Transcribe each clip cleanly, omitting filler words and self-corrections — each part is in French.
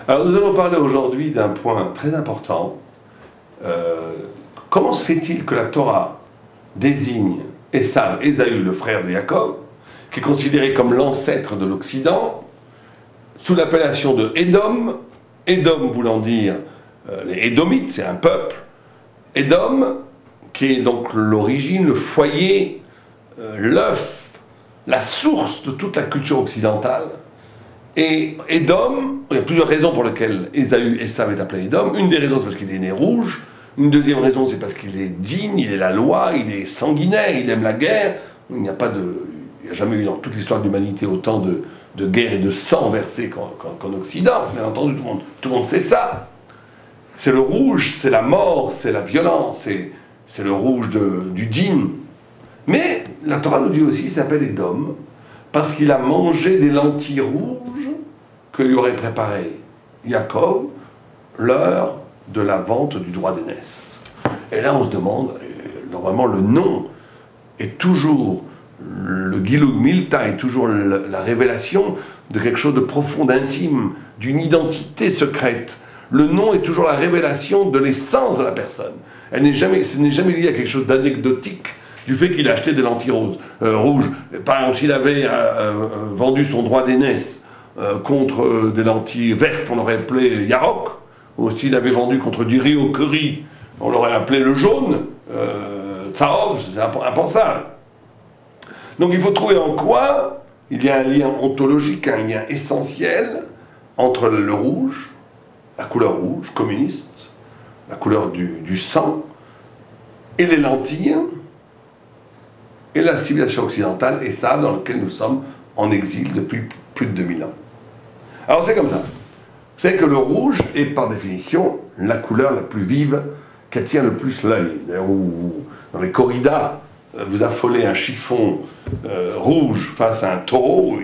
Alors nous allons parler aujourd'hui d'un point très important. Comment se fait-il que la Torah désigne Ésaü, le frère de Jacob, qui est considéré comme l'ancêtre de l'Occident, sous l'appellation de Édom, Édom voulant dire les Édomites, c'est un peuple, Édom, qui est donc l'origine, le foyer, l'œuf, la source de toute la culture occidentale. Et Édom, il y a plusieurs raisons pour lesquelles Ésaü est appelé Édom. Une des raisons, c'est parce qu'il est né rouge. Une deuxième raison, c'est parce qu'il est digne, il est la loi, il est sanguinaire, il aime la guerre. Il n'y a jamais eu dans toute l'histoire de l'humanité autant de guerre et de sang versé qu'en Occident. Bien entendu, tout le monde sait ça. C'est le rouge, c'est la mort, c'est la violence, c'est le rouge du digne. Mais la Torah nous dit aussi qu'il s'appelle Édom parce qu'il a mangé des lentilles rouges que lui aurait préparé Jacob l'heure de la vente du droit d'aînesse. Et là on se demande, normalement le nom est toujours, le Gilug Milta est toujours la révélation de quelque chose de profond, d'intime, d'une identité secrète. Le nom est toujours la révélation de l'essence de la personne. Ce n'est jamais lié à quelque chose d'anecdotique, du fait qu'il a acheté des lentilles rouges. Par exemple, s'il avait vendu son droit d'aînesse contre des lentilles vertes, on l'aurait appelé Yarok, ou s'il avait vendu contre du riz au curry, on l'aurait appelé le jaune, Tsarov, c'est impensable. Donc il faut trouver en quoi il y a un lien ontologique, un lien essentiel entre le rouge, la couleur rouge, communiste, la couleur du sang, et les lentilles, et la civilisation occidentale, et ça dans lequel nous sommes en exil depuis plus de 2000 ans. Alors c'est comme ça. C'est que le rouge est par définition la couleur la plus vive qui attire le plus l'œil. Dans les corridas, vous affolez un chiffon rouge face à un taureau,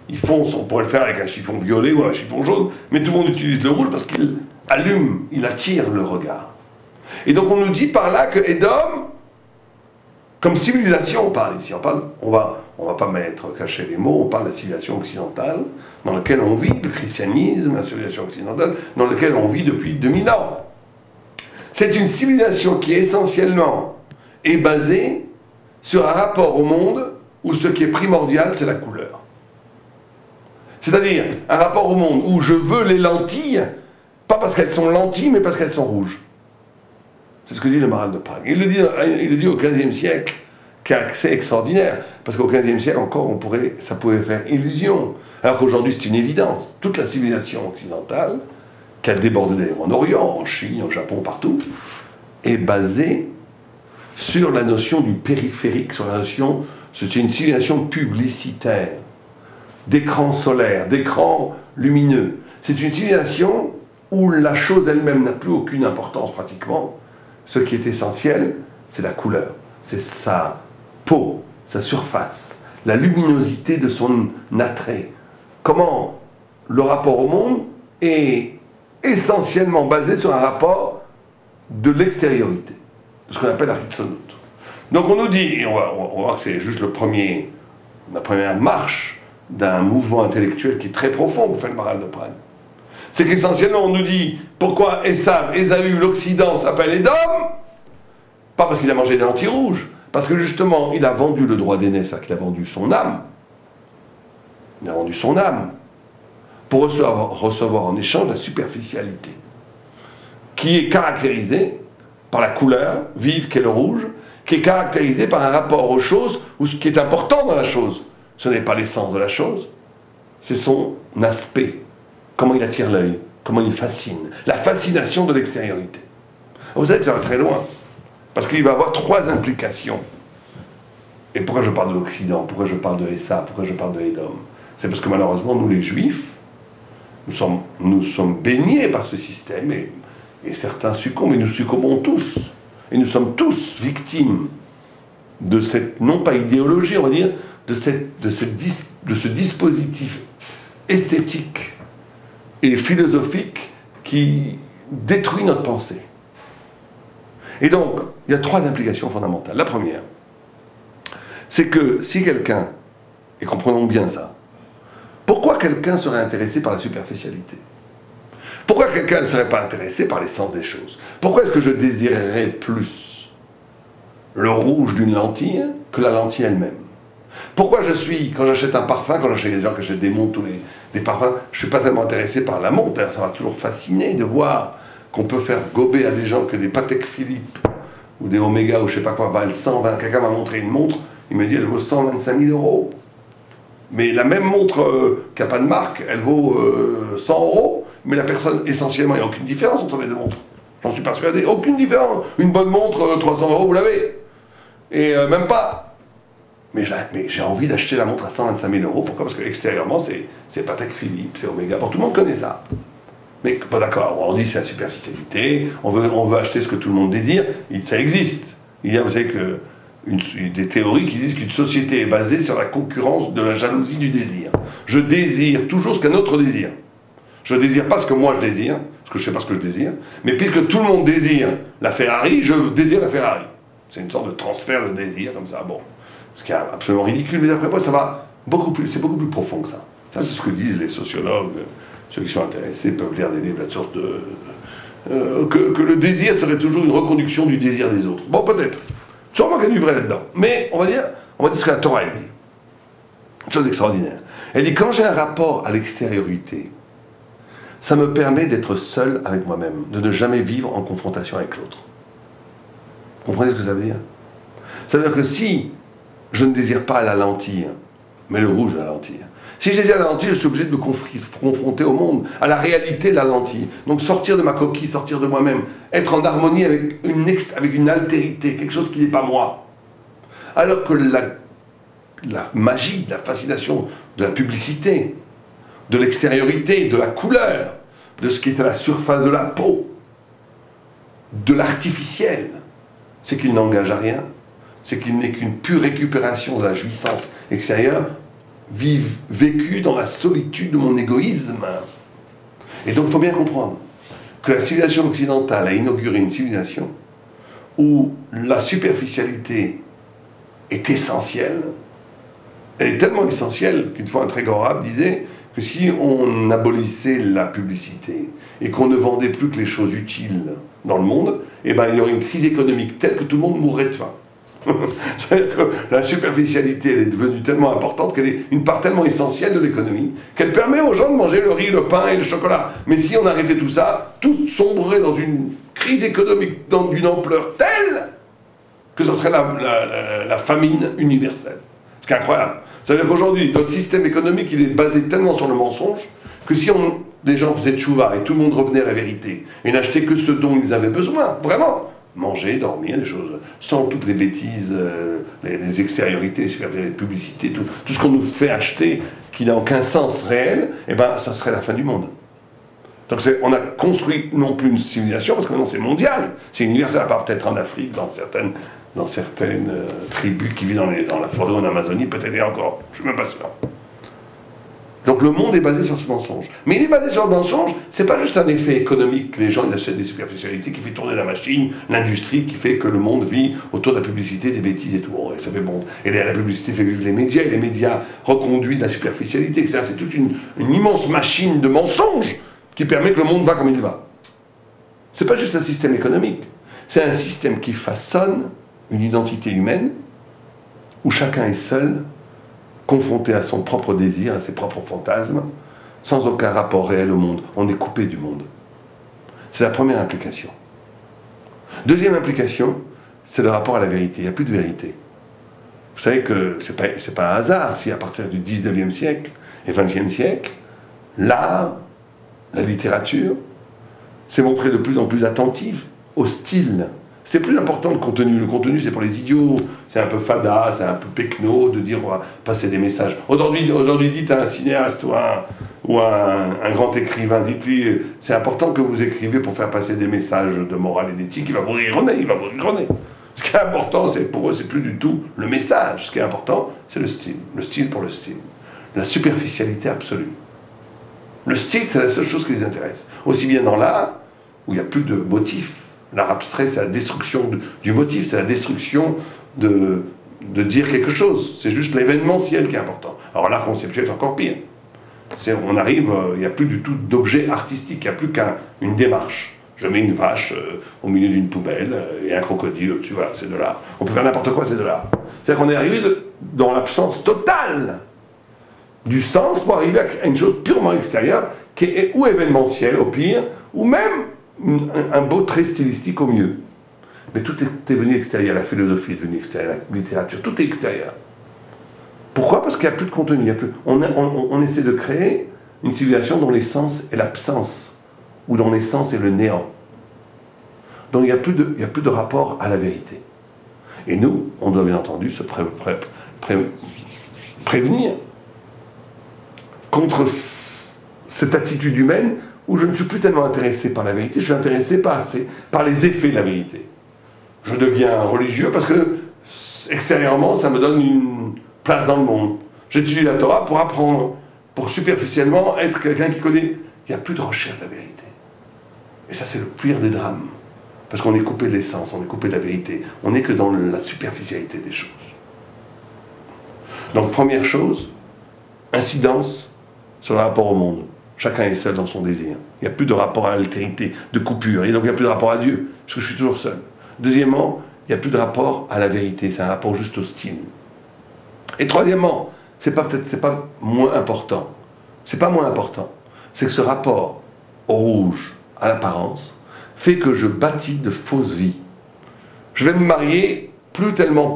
il fonce, on pourrait le faire avec un chiffon violet ou un chiffon jaune, mais tout le monde utilise le rouge parce qu'il allume, il attire le regard. Et donc on nous dit par là que Édom, comme civilisation, on parle ici, on va pas cacher les mots, on parle de la civilisation occidentale, dans laquelle on vit, le christianisme, la civilisation occidentale, dans laquelle on vit depuis 2000 ans. C'est une civilisation qui essentiellement est basée sur un rapport au monde où ce qui est primordial, c'est la couleur. C'est-à-dire un rapport au monde où je veux les lentilles, pas parce qu'elles sont lentilles, mais parce qu'elles sont rouges. C'est ce que dit le Maharal de Prague. Il le dit au XVe siècle, qui est assez extraordinaire, parce qu'au XVe siècle encore, ça pouvait faire illusion. Alors qu'aujourd'hui, c'est une évidence. Toute la civilisation occidentale, qui a débordé d'ailleurs en Orient, en Chine, au Japon, partout, est basée sur la notion du périphérique, sur la notion, c'est une civilisation publicitaire, d'écran solaire, d'écran lumineux. C'est une civilisation où la chose elle-même n'a plus aucune importance pratiquement. Ce qui est essentiel, c'est la couleur, c'est sa peau, sa surface, la luminosité de son attrait. Comment le rapport au monde est essentiellement basé sur un rapport de l'extériorité, ce qu'on appelle la Hitzonut. Donc on nous dit, et on va voir que c'est juste la première marche d'un mouvement intellectuel qui est très profond pour faire le Maharal de Prague. C'est qu'essentiellement on nous dit pourquoi Ésaü, l'Occident s'appelle Édom, pas parce qu'il a mangé des lentilles rouges, parce que justement il a vendu le droit d'aînesse, il a vendu son âme. Il a vendu son âme pour recevoir en échange la superficialité, qui est caractérisée par la couleur vive qu'est le rouge, qui est caractérisée par un rapport aux choses, où ce qui est important dans la chose, ce n'est pas l'essence de la chose, c'est son aspect. Comment il attire l'œil, comment il fascine, la fascination de l'extériorité. Vous savez que ça va très loin, parce qu'il va y avoir trois implications. Et pourquoi je parle de l'Occident, pourquoi je parle de Essa, pourquoi je parle de Édom? C'est parce que malheureusement, nous les Juifs, nous sommes baignés par ce système, et certains succombent, et nous succombons tous. Et nous sommes tous victimes de cette, non pas idéologie, on va dire, de ce dispositif esthétique et philosophique qui détruit notre pensée. Et donc, il y a trois implications fondamentales. La première, c'est que si quelqu'un, et comprenons bien ça, pourquoi quelqu'un serait intéressé par la superficialité? Pourquoi quelqu'un ne serait pas intéressé par l'essence des choses? Pourquoi est-ce que je désirerais plus le rouge d'une lentille que la lentille elle-même? Pourquoi quand j'achète un parfum, quand j'achète des gens qui achètent des montres ou des parfums, je ne suis pas tellement intéressé par la montre. D'ailleurs, ça m'a toujours fasciné de voir qu'on peut faire gober à des gens que des Patek Philippe ou des Omega ou je ne sais pas quoi valent 120. Quelqu'un m'a montré une montre, il me dit elle vaut 125 000 euros. Mais la même montre qui n'a pas de marque, elle vaut 100 euros, mais la personne, essentiellement, il n'y a aucune différence entre les deux montres. J'en suis persuadé, aucune différence. Une bonne montre, 300 euros, vous l'avez. Et même pas. Mais j'ai envie d'acheter la montre à 125 000 euros. Pourquoi? Parce que extérieurement, c'est Patek Philippe, c'est Omega. Bon, tout le monde connaît ça. Mais bon, d'accord, on dit c'est la superficialité, on veut acheter ce que tout le monde désire. Ça existe. Il y a, vous savez, des théories qui disent qu'une société est basée sur la concurrence de la jalousie du désir. Je désire toujours ce qu'un autre désire. Je ne désire pas ce que moi je désire, parce que je ne sais pas ce que je désire, mais puisque tout le monde désire la Ferrari, je désire la Ferrari. C'est une sorte de transfert de désir, comme ça. Bon. Ce qui est absolument ridicule, mais après moi, ça va beaucoup plus, c'est beaucoup plus profond que ça. Ça, c'est ce que disent les sociologues, ceux qui sont intéressés peuvent lire des livres, la sorte que le désir serait toujours une reconduction du désir des autres. Bon, peut-être. Sûrement qu'il y a du vrai là-dedans. Mais on va dire ce que la Torah, elle dit. Une chose extraordinaire. Elle dit, quand j'ai un rapport à l'extériorité, ça me permet d'être seul avec moi-même, de ne jamais vivre en confrontation avec l'autre. Vous comprenez ce que ça veut dire? Ça veut dire que si je ne désire pas la lentille, mais le rouge de la lentille. Si je désire la lentille, je suis obligé de me confronter au monde, à la réalité de la lentille. Donc sortir de ma coquille, sortir de moi-même, être en harmonie avec une altérité, quelque chose qui n'est pas moi. Alors que la magie, la fascination de la publicité, de l'extériorité, de la couleur, de ce qui est à la surface de la peau, de l'artificiel, c'est qu'il n'engage à rien. C'est qu'il n'est qu'une pure récupération de la jouissance extérieure, vécue dans la solitude de mon égoïsme. Et donc il faut bien comprendre que la civilisation occidentale a inauguré une civilisation où la superficialité est essentielle. Elle est tellement essentielle qu'une fois un très grand arabe disait que si on abolissait la publicité et qu'on ne vendait plus que les choses utiles dans le monde, eh ben, il y aurait une crise économique telle que tout le monde mourrait de faim. C'est-à-dire que la superficialité, elle est devenue tellement importante qu'elle est une part tellement essentielle de l'économie qu'elle permet aux gens de manger le riz, le pain et le chocolat. Mais si on arrêtait tout ça, tout sombrerait dans une crise économique d'une ampleur telle que ce serait la famine universelle. Ce qui est incroyable. C'est-à-dire qu'aujourd'hui, notre système économique, il est basé tellement sur le mensonge que si des gens faisaient tchouva et tout le monde revenait à la vérité et n'achetait que ce dont ils avaient besoin, vraiment, manger, dormir, des choses, sans toutes les bêtises, les extériorités, les publicités, tout ce qu'on nous fait acheter qui n'a aucun sens réel, eh ben, ça serait la fin du monde. Donc on a construit non plus une civilisation, parce que maintenant c'est mondial, c'est universel, à part peut-être en Afrique, dans certaines tribus qui vivent dans la forêt en Amazonie, peut-être et encore, je ne suis même pas sûr. Donc le monde est basé sur ce mensonge. Mais il est basé sur le mensonge, c'est pas juste un effet économique, les gens ils achètent des superficialités qui fait tourner la machine, l'industrie qui fait que le monde vit autour de la publicité, des bêtises et tout. Et ça fait bon. Et la publicité fait vivre les médias, et les médias reconduisent la superficialité, etc. C'est toute une immense machine de mensonges qui permet que le monde va comme il va. C'est pas juste un système économique, c'est un système qui façonne une identité humaine où chacun est seul, confronté à son propre désir, à ses propres fantasmes, sans aucun rapport réel au monde. On est coupé du monde. C'est la première implication. Deuxième implication, c'est le rapport à la vérité. Il n'y a plus de vérité. Vous savez que c'est pas un hasard si à partir du 19e siècle et 20e siècle, l'art, la littérature, s'est montré de plus en plus attentif au style. C'est plus important le contenu. Le contenu, c'est pour les idiots. C'est un peu fada, c'est un peu pecno de dire on va passer des messages. Aujourd'hui, dites à un cinéaste ou un grand écrivain, dites-lui, c'est important que vous écrivez pour faire passer des messages de morale et d'éthique. Il va vous rire au nez, Ce qui est important, pour eux, c'est plus du tout le message. Ce qui est important, c'est le style. Le style pour le style. La superficialité absolue. Le style, c'est la seule chose qui les intéresse. Aussi bien dans l'art, où il n'y a plus de motifs. L'art abstrait, c'est la destruction du motif, c'est la destruction de dire quelque chose. C'est juste l'événementiel qui est important. Alors l'art conceptuel, c'est encore pire. On arrive, il n'y a plus du tout d'objet artistique, il n'y a plus qu'une démarche. Je mets une vache au milieu d'une poubelle et un crocodile au-dessus, voilà, c'est de l'art. On peut faire n'importe quoi, c'est de l'art. C'est-à-dire qu'on est arrivé dans l'absence totale du sens pour arriver à une chose purement extérieure, qui est ou événementielle au pire, ou même un beau trait stylistique au mieux. Mais tout est venu extérieur, la philosophie est devenue extérieure, la littérature, tout est extérieur. Pourquoi? Parce qu'il n'y a plus de contenu, il y a plus... on essaie de créer une civilisation dont l'essence est l'absence, ou dont l'essence est le néant. Donc il n'y a plus de rapport à la vérité. Et nous, on doit bien entendu se prévenir contre cette attitude humaine où je ne suis plus tellement intéressé par la vérité, je suis intéressé par les effets de la vérité. Je deviens religieux parce que extérieurement, ça me donne une place dans le monde. J'étudie la Torah pour apprendre, pour superficiellement être quelqu'un qui connaît. Il n'y a plus de recherche de la vérité. Et ça, c'est le pire des drames. Parce qu'on est coupé de l'essence, on est coupé de la vérité. On n'est que dans la superficialité des choses. Donc, première chose, incidence sur le rapport au monde. Chacun est seul dans son désir. Il n'y a plus de rapport à l'altérité, de coupure. Et donc, il n'y a plus de rapport à Dieu, parce que je suis toujours seul. Deuxièmement, il n'y a plus de rapport à la vérité. C'est un rapport juste hostile. Et troisièmement, c'est pas moins important. C'est pas moins important. C'est que ce rapport au rouge, à l'apparence, fait que je bâtis de fausses vies. Je vais me marier, plus tellement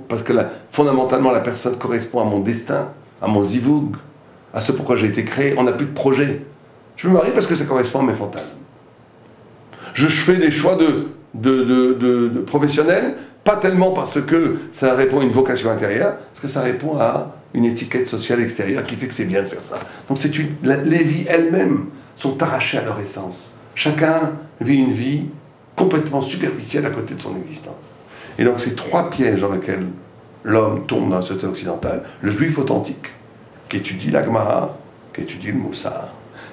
parce que fondamentalement la personne correspond à mon destin, à mon zivoug, à ce pourquoi j'ai été créé. On n'a plus de projet. Je me marie parce que ça correspond à mes fantasmes. Je fais des choix de professionnels, pas tellement parce que ça répond à une vocation intérieure, parce que ça répond à une étiquette sociale extérieure qui fait que c'est bien de faire ça. Donc les vies elles-mêmes sont arrachées à leur essence. Chacun vit une vie complètement superficielle à côté de son existence. Et donc ces trois pièges dans lesquels l'homme tombe dans la société occidentale, le juif authentique, qui étudie la Gemara, qui étudie le Moussar,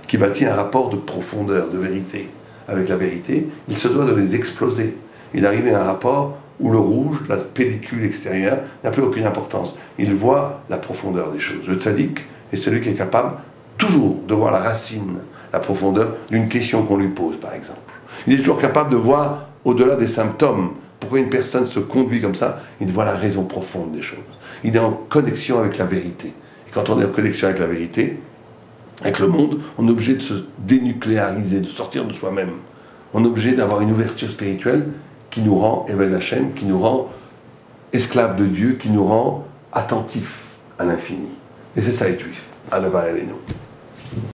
qui bâtit un rapport de profondeur, de vérité avec la vérité, il se doit de les exploser et d'arriver à un rapport où le rouge, la pellicule extérieure, n'a plus aucune importance. Il voit la profondeur des choses. Le tzaddik est celui qui est capable toujours de voir la racine, la profondeur d'une question qu'on lui pose, par exemple. Il est toujours capable de voir au-delà des symptômes. Pourquoi une personne se conduit comme ça? Il voit la raison profonde des choses. Il est en connexion avec la vérité. Et quand on est en connexion avec la vérité, avec le monde, on est obligé de se dénucléariser, de sortir de soi-même. On est obligé d'avoir une ouverture spirituelle qui nous rend Eved Hashem, qui nous rend esclaves de Dieu, qui nous rend attentifs à l'infini. Et c'est ça être juif. Alava Eleno.